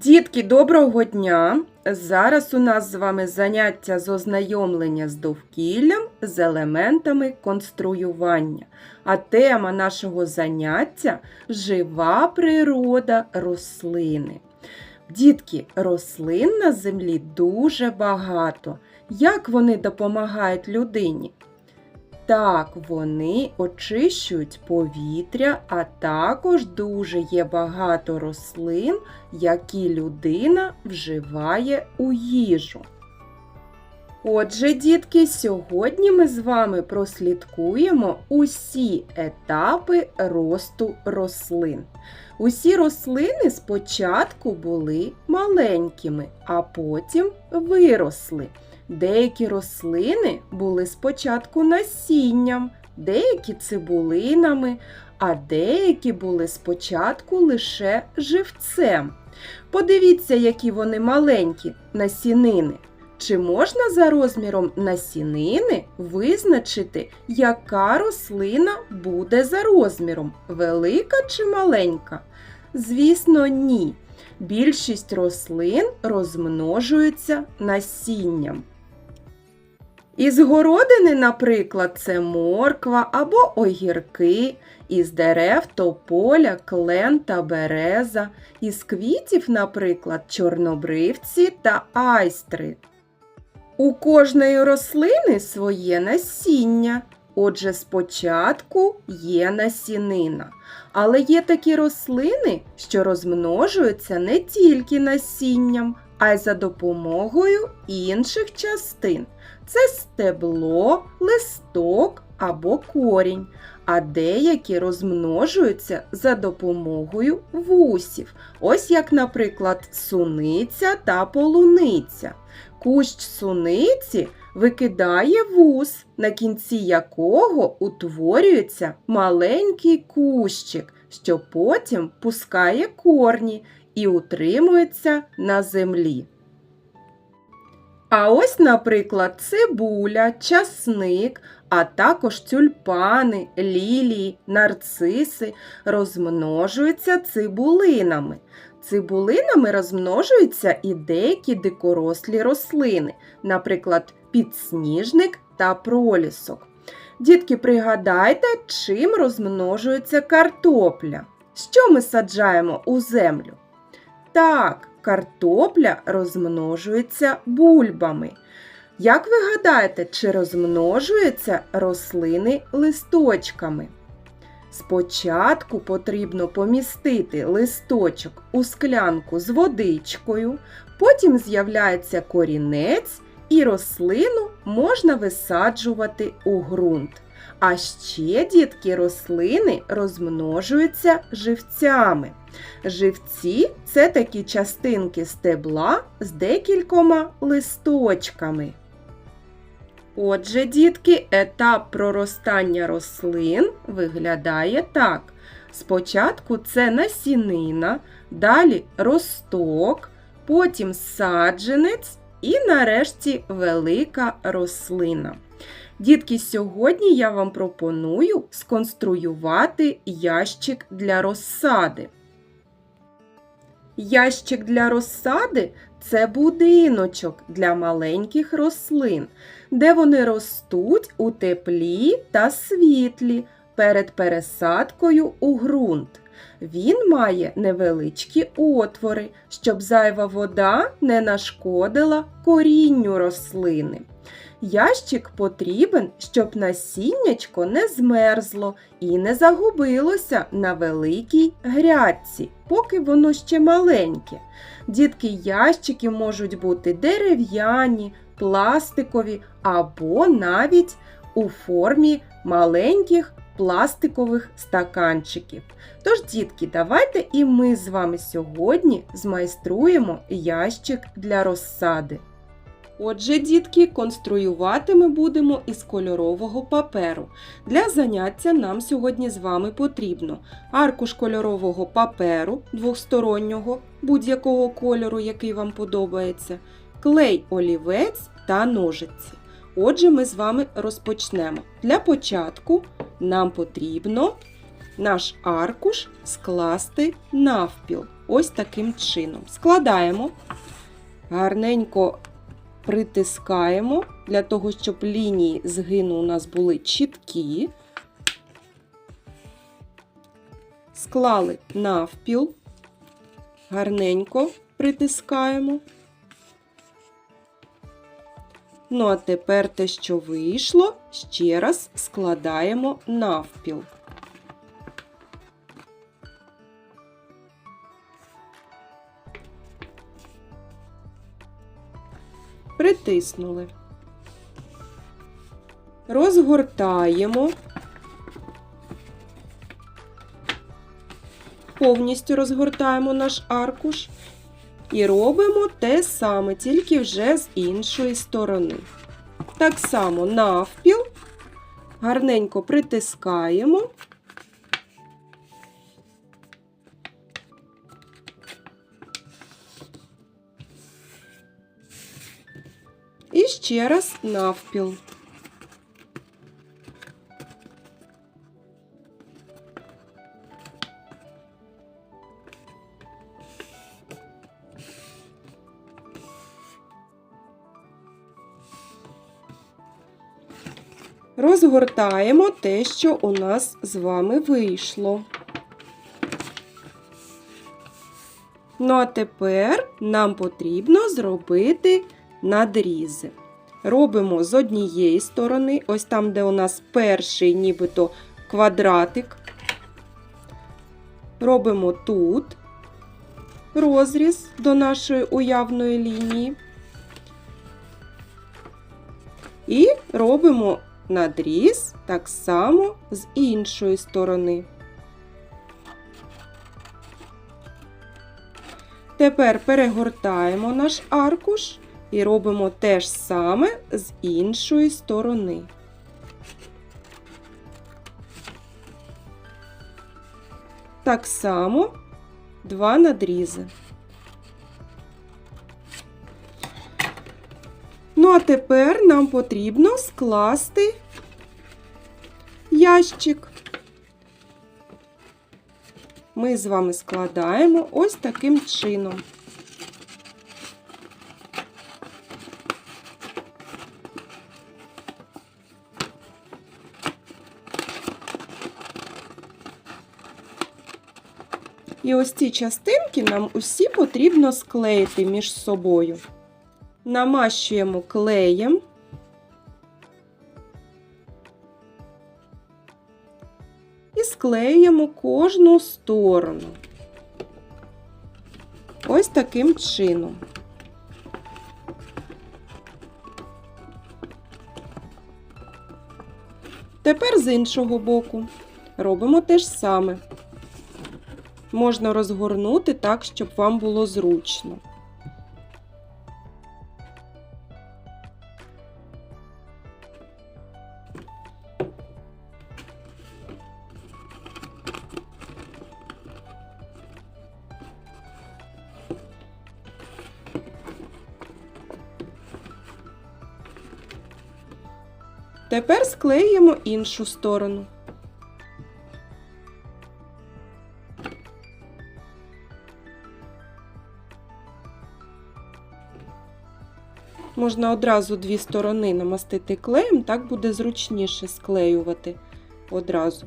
Дітки, доброго дня! Зараз у нас з вами заняття з ознайомлення з довкіллям, з елементами конструювання. А тема нашого заняття – жива природа рослини. Дітки, рослин на землі дуже багато. Як вони допомагають людині? Так, вони очищують повітря, а також дуже є багато рослин, які людина вживає у їжу. Отже, дітки, сьогодні ми з вами прослідкуємо усі етапи росту рослин. Усі рослини спочатку були маленькими, а потім виросли. Деякі рослини були спочатку насінням, деякі цибулинами, а деякі були спочатку лише живцем. Подивіться, які вони маленькі насінини. Чи можна за розміром насінини визначити, яка рослина буде за розміром – велика чи маленька? Звісно, ні. Більшість рослин розмножуються насінням. Із городини, наприклад, це морква або огірки, із дерев тополя, клен та береза, із квітів, наприклад, чорнобривці та айстри. У кожної рослини своє насіння. Отже, спочатку є насінина. Але є такі рослини, що розмножуються не тільки насінням, а й за допомогою інших частин. Це стебло, листок або корінь, а деякі розмножуються за допомогою вусів. Ось як, наприклад, суниця та полуниця. Кущ суниці викидає вус, на кінці якого утворюється маленький кущик, що потім пускає корні і утримується на землі. А ось, наприклад, цибуля, часник, а також тюльпани, лілії, нарциси розмножуються цибулинами. Цибулинами розмножуються і деякі дикорослі рослини, наприклад, підсніжник та пролісок. Дітки, пригадайте, чим розмножується картопля? Що ми саджаємо у землю? Так, картопля розмножується бульбами. Як ви гадаєте, чи розмножуються рослини листочками? Спочатку потрібно помістити листочок у склянку з водичкою, потім з'являється корінець і рослину можна висаджувати у ґрунт. А ще, дітки, рослини розмножуються живцями. Живці – це такі частинки стебла з декількома листочками. Отже, дітки, етап проростання рослин виглядає так. Спочатку це насінина, далі росток, потім саджанець і нарешті велика рослина. Дітки, сьогодні я вам пропоную сконструювати ящик для розсади. Ящик для розсади – це будиночок для маленьких рослин, де вони ростуть у теплі та світлі перед пересадкою у ґрунт. Він має невеличкі отвори, щоб зайва вода не нашкодила корінню рослини. Ящик потрібен, щоб насіннячко не змерзло і не загубилося на великій грядці, поки воно ще маленьке. Дітки, ящики можуть бути дерев'яні, пластикові або навіть у формі маленьких пластикових стаканчиків. Тож, дітки, давайте і ми з вами сьогодні змайструємо ящик для розсади. Отже, дітки, конструювати ми будемо із кольорового паперу. Для заняття нам сьогодні з вами потрібно аркуш кольорового паперу двостороннього, будь-якого кольору, який вам подобається, клей олівець та ножиці. Отже, ми з вами розпочнемо. Для початку нам потрібно наш аркуш скласти навпіл. ось таким чином. Складаємо, гарненько притискаємо, для того, щоб лінії згину у нас були чіткі. Склали навпіл, гарненько притискаємо. Ну, а тепер те, що вийшло, ще раз складаємо навпіл. Притиснули. Розгортаємо. Повністю розгортаємо наш аркуш і робимо те саме, тільки вже з іншої сторони. Так само навпіл, гарненько притискаємо. І ще раз навпіл. Розгортаємо те, що у нас з вами вийшло. Ну, а тепер нам потрібно зробити надрізи. Робимо з однієї сторони, ось там, де у нас перший нібито квадратик. Робимо тут розріз до нашої уявної лінії. І робимо надріз так само з іншої сторони. Тепер перегортаємо наш аркуш і робимо те ж саме з іншої сторони. Так само 2 надрізи. Ну, а тепер нам потрібно скласти ящик. Ми з вами складаємо ось таким чином. І ось ці частинки нам усі потрібно склеїти між собою. Намащуємо клеєм. І склеюємо кожну сторону. Ось таким чином. Тепер з іншого боку робимо те ж саме. Можна розгорнути так, щоб вам було зручно. Тепер склеїмо іншу сторону. Можна одразу 2 сторони намастити клеєм, так буде зручніше склеювати одразу.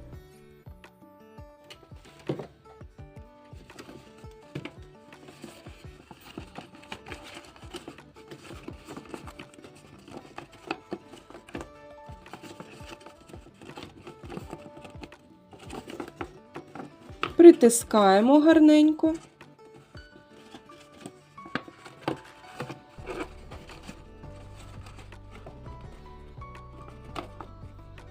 Притискаємо гарненько.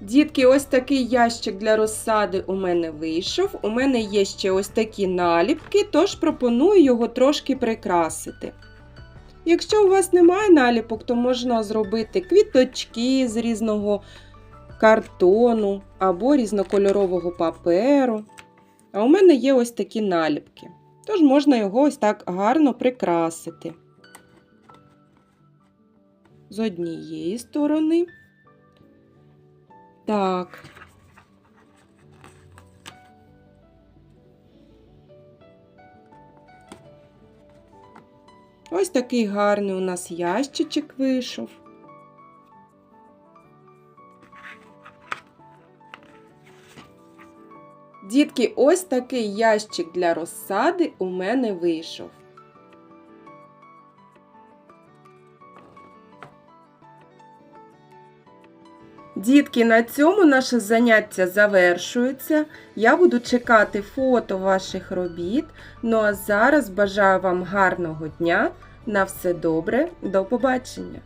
Дітки, ось такий ящик для розсади у мене вийшов. У мене є ще ось такі наліпки, тож пропоную його трошки прикрасити. Якщо у вас немає наліпок, то можна зробити квіточки з різного картону або різнокольорового паперу. А у мене є ось такі наліпки. Тож можна його ось так гарно прикрасити. З однієї сторони. Так. Ось такий гарний у нас ящичок вийшов. Дітки, ось такий ящик для розсади у мене вийшов. Дітки, на цьому наше заняття завершується. Я буду чекати фото ваших робіт. Ну а зараз бажаю вам гарного дня. На все добре, до побачення!